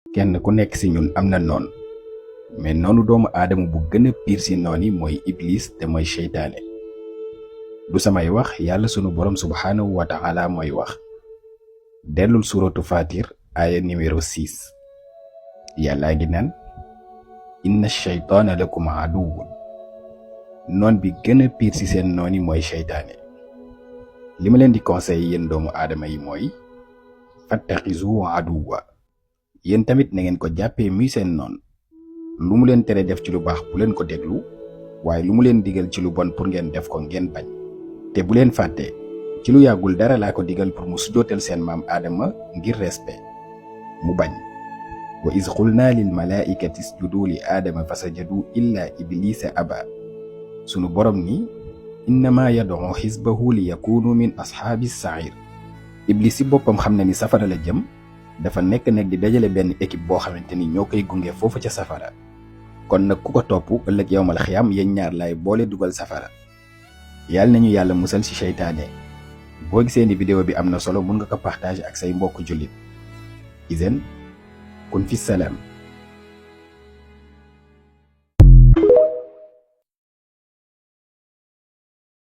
kenn ku nekk ci ñun am na noon mais noonu doomu aadama bu gën a piir ci noon yi mooy iblis te mooy seytaane. du samay wax yàlla sunu borom subhaanahu wa ta'ala mooy wax. dellul suratu fatir aaya numéro 6 yàllaa ngi naan inna shaytaana lakum aduwwun noon bi gën a piir ci seen noon yi mooy seytaane. li ma leen di conseiller yéen doomu aadama yi mooy fattaxizu aduwwa yéen tamit na ngeen ko jàppee muy seen noon. lu mu leen tere def ci lu baax bu leen ko déglu waaye lu mu leen digal ci lu bon pour ngeen def ko ngeen bañ. te bu leen fàtte ci lu yàggul dara laa ko digal pour mu sujootal seen maam aadama ngir respect mu bañ. wa iz qulna lil malaikati isjudu li aadama fasajadu illa iblisa aba. sunu borom ni innama yad'u xisbahu li yakunu min ashaabi sair. iblis si boppam xam na ni safara la jëm dafa nekk nag di dajale benn équipe boo xamante ni ñoo koy gunge foofu ca safara. kon nag ku ko topp ëllëg yowmal xiyaam yéen ñaar laay boole dugal safara. yàlla nañu yàlla musal ci seytaane. boo gisee ni vidéo bi am na solo mun nga ko partager ak say mbokk jullit. Izen kun fi salaam.